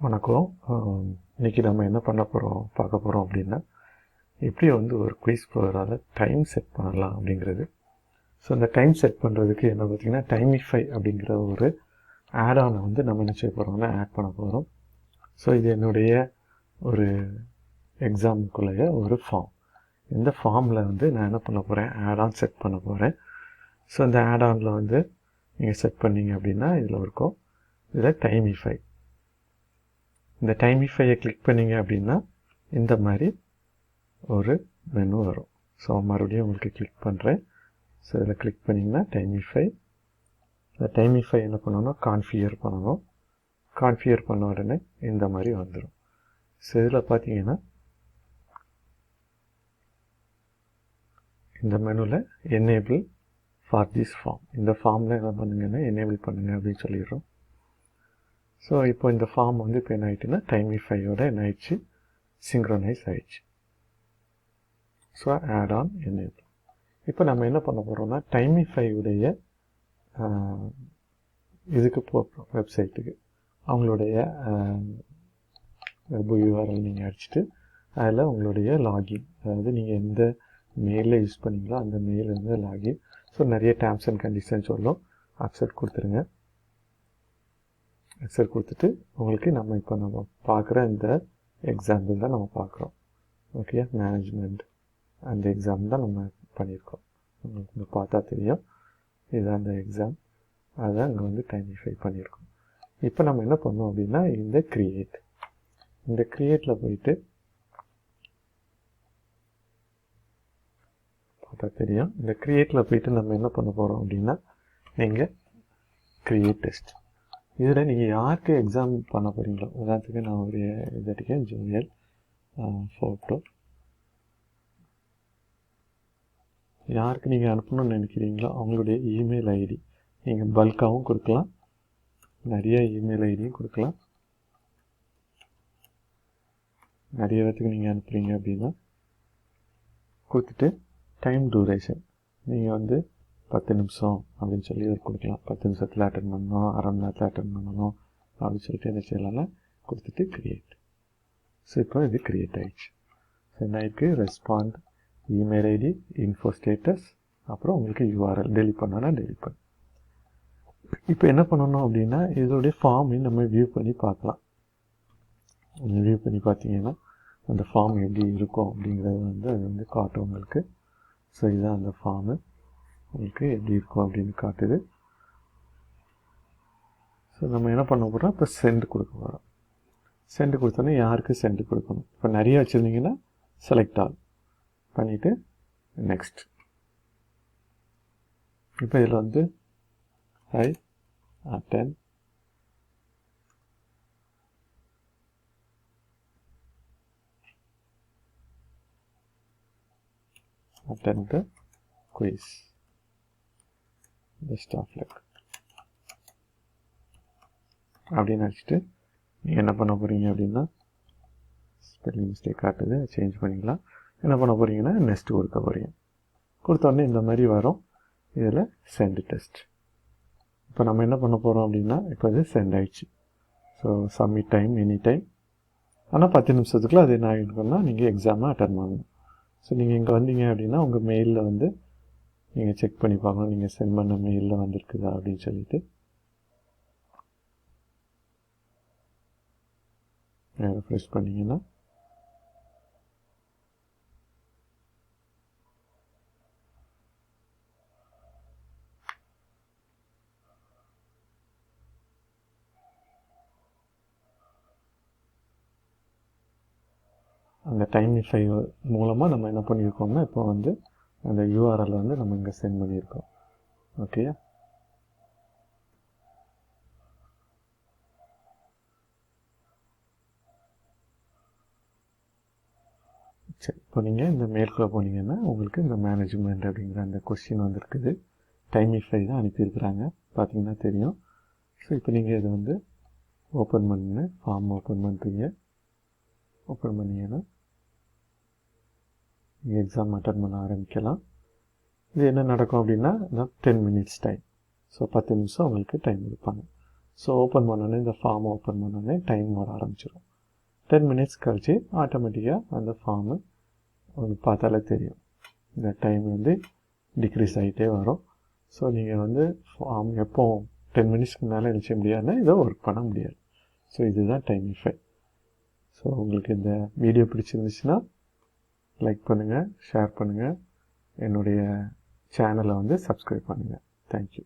வணக்கம். இன்றைக்கி நம்ம என்ன பார்க்க போகிறோம் அப்படின்னா, எப்படி ஒரு குயிஸ் ப்ரோவரால் டைம் செட் பண்ணலாம் அப்படிங்கிறது. ஸோ இந்த டைம் செட் பண்ணுறதுக்கு என்ன பார்த்திங்கன்னா, டைமிஃபை அப்படிங்கிற ஒரு ஆடானை நம்ம என்ன செய்ய போகிறோம்னா ஆட் பண்ண போகிறோம். ஸோ இது என்னுடைய ஒரு எக்ஸாமுக்குள்ளேயே ஒரு ஃபார்ம். இந்த ஃபார்மில் நான் என்ன பண்ண போகிறேன், ஆடான் செட் பண்ண போகிறேன். ஸோ இந்த ஆடானில் நீங்கள் செட் பண்ணிங்க அப்படின்னா இதில் இருக்கும், இதில் டைமிஃபை. இந்த டைமிஃபையை கிளிக் பண்ணிங்க அப்படின்னா இந்த மாதிரி ஒரு மெனு வரும். ஸோ மறுபடியும் உங்களுக்கு கிளிக் பண்ணுறேன். ஸோ இதில் கிளிக் பண்ணிங்கன்னா டைமிஃபை. இந்த டைமிஃபை என்ன பண்ணணும், கான்ஃபிகர் பண்ணணும். கான்ஃபிகர் பண்ண உடனே இந்த மாதிரி வந்துடும். ஸோ இதில் பார்த்தீங்கன்னா இந்த மெனுவில் எனேபிள் ஃபார் திஸ் ஃபார்ம், இந்த ஃபார்மில் என்ன பண்ணுங்கன்னா எனேபிள் பண்ணுங்கள் அப்படின்னு சொல்லிடுறோம். ஸோ இப்போ இந்த ஃபார்ம் இப்போ என்ன ஆகிட்டுன்னா டைமிஃபையோட என்ன ஆயிடுச்சு, சிங்க்ரனைஸ் ஆயிடுச்சு. So add on enable. இப்போ நம்ம என்ன பண்ண போகிறோம்னா டைமிஃபையுடைய இதுக்கு போகிறோம், வெப்சைட்டுக்கு. அவங்களுடைய வெப் யூஆர்எல் நீங்கள் அடிச்சுட்டு அதில் உங்களுடைய லாகின், அதாவது நீங்கள் எந்த மெயிலில் யூஸ் பண்ணீங்களோ அந்த மெயில் லாகின். ஸோ நிறைய டேர்ம்ஸ் அண்ட் கண்டிஷன் சொல்லும், அக்செப்ட் கொடுத்துருங்க. அக்செப்ட் கொடுத்துட்டு உங்களுக்கு நம்ம பார்க்குற இந்த எக்ஸாம்பிள் தான் நம்ம பார்க்குறோம். ஓகே, மேனேஜ்மெண்ட் அந்த எக்ஸாம் தான் நம்ம பண்ணியிருக்கோம். உங்களுக்கு பார்த்தா தெரியும், இதுதான் அந்த எக்ஸாம். அதுதான் இங்கே டைமிஃபை பண்ணியிருக்கோம். இப்போ நம்ம என்ன பண்ணோம் அப்படின்னா இந்த க்ரியேட்டில் போயிட்டு பார்த்தா தெரியும். இந்த க்ரியேட்டில் போயிட்டு நம்ம என்ன பண்ண போகிறோம் அப்படின்னா, நீங்கள் க்ரியேட் டெஸ்ட். இதில் நீங்கள் யாருக்கு எக்ஸாம் பண்ண போகிறீங்களோ, உதாரணத்துக்கு நான் ஒரு இது அடிக்கேன், ஜூனியர் ஃபோட்டோ. யாருக்கு நீங்கள் அனுப்பணும்னு நினைக்கிறீங்களோ அவங்களுடைய இமெயில் ஐடி நீங்கள் பல்காகவும் கொடுக்கலாம், நிறைய இமெயில் ஐடியும் கொடுக்கலாம். நிறைய இடத்துக்கு நீங்கள் அனுப்புகிறீங்க அப்படின்னா கொடுத்துட்டு டைம் டூரேஷன் நீங்கள் 10 நிமிஷம் அப்படின்னு சொல்லி கொடுக்கலாம். 10 நிமிஷத்தில் அட்டன் பண்ணணும், அரை மணி நேரத்தில் அட்டன் பண்ணணும் அப்படின்னு சொல்லிட்டு என்ன செய்யலாம்னா கொடுத்துட்டு க்ரியேட். ஸோ இப்போ இது க்ரியேட் ஆகிடுச்சு. ஸோ என்ன ஆயிருக்கு, respond, email ID, info status, அப்புறம் உங்களுக்கு யூஆர்எல். டெலிட் பண்ணோன்னா டெலிட் பண்ணு. இப்போ என்ன பண்ணணும் அப்படின்னா இதோடைய ஃபார்மையும் நம்ம வியூ பண்ணி பார்க்கலாம். வியூ பண்ணி பார்த்தீங்கன்னா அந்த ஃபார்ம் எப்படி இருக்கும் அப்படிங்கிறது அது காட்டும் உங்களுக்கு. ஸோ இதுதான் அந்த ஃபார்மு, உங்களுக்கு எப்படி இருக்கும் அப்படின்னு காட்டுது. ஸோ நம்ம என்ன பண்ண போகிறோம், இப்போ சென்ட் கொடுக்க போகிறோம். சென்ட் கொடுத்தோன்னே யாருக்கு சென்ட் கொடுக்கணும், இப்போ நிறைய வச்சுருந்தீங்கன்னா செலக்ட் ஆல் பண்ணிவிட்டு நெக்ஸ்ட். இப்போ இதில் I attend the quiz, best of luck அப்படின்னு அடிச்சுட்டு நீங்கள் என்ன பண்ண போகிறீங்க அப்படின்னா, ஸ்பெல்லிங் மிஸ்டேக் காட்டுது, சேஞ்ச் பண்ணிக்கலாம். என்ன பண்ண போகிறீங்கன்னா நெக்ஸ்ட் கொடுக்க போகிறீங்க. கொடுத்தோடனே இந்த மாதிரி வரும். இதில் சென்ட் டெஸ்ட். இப்போ நம்ம என்ன பண்ண போகிறோம் அப்படின்னா, இப்போ இது சென்ட் ஆயிடுச்சு. So submit time any time. ஆனால் 10 நிமிஷத்துக்குள்ள அது என்ன ஆகிருக்குன்னா நீங்கள் எக்ஸாமை அட்டன் பண்ணணும். ஸோ நீங்கள் இங்கே வந்தீங்க அப்படின்னா உங்கள் மெயிலில் நீங்கள் செக் பண்ணி பார்க்கணும், நீங்கள் சென்ட் பண்ண மெயிலில் வந்திருக்குதா அப்படின்னு சொல்லிட்டு. ரெஃப்ரெஷ் பண்ணிங்கன்னா அந்த டைமிஃபை மூலமாக நம்ம என்ன பண்ணியிருக்கோம்னா இப்போ அந்த யூஆர்எல் நம்ம இங்கே சென்ட் பண்ணியிருக்கோம். ஓகே, சரி. இப்போ நீங்கள் இந்த மெயிலுக்குள்ளே போனீங்கன்னா உங்களுக்கு இந்த மேனேஜ்மெண்ட் அப்படிங்கிற அந்த கொஸ்டின் வந்துருக்குது. டைமிஃபை தான் அனுப்பியிருக்கிறாங்க, பார்த்தீங்கன்னா தெரியும். ஸோ இப்போ நீங்கள் இதை ஓப்பன் பண்ணுங்க, ஃபார்ம் ஓப்பன் பண்ணுறீங்க. ஓப்பன் பண்ணிங்கன்னா நீங்கள் எக்ஸாம் அட்டன் பண்ண ஆரம்பிக்கலாம். இது என்ன நடக்கும் அப்படின்னா 10 மினிட்ஸ் டைம். ஸோ 10 நிமிஷம் உங்களுக்கு டைம் கொடுப்பாங்க. ஸோ ஓப்பன் பண்ணோன்னே இந்த ஃபார்மை ஓப்பன் பண்ணோன்னே டைம் வர ஆரம்பிச்சிடும். 10 மினிட்ஸ் கழிச்சு ஆட்டோமேட்டிக்காக அந்த ஃபார்மு உங்களுக்கு பார்த்தாலே தெரியும், இந்த டைம் வந்து டிக்ரீஸ் ஆகிட்டே வரும். ஸோ நீங்கள் வந்து ஃபார்ம் எப்போ 10 மினிட்ஸ்க்கு மேலே நினச்ச முடியாதுன்னா இதை ஒர்க் பண்ண முடியாது. ஸோ இதுதான் டைமிஃபை. ஸோ உங்களுக்கு இந்த வீடியோ பிடிச்சிருந்துச்சுன்னா லைக் பண்ணுங்கள், ஷேர் பண்ணுங்கள், என்னுடைய சேனலை வந்து சப்ஸ்கிரைப் பண்ணுங்கள். தேங்க்யூ.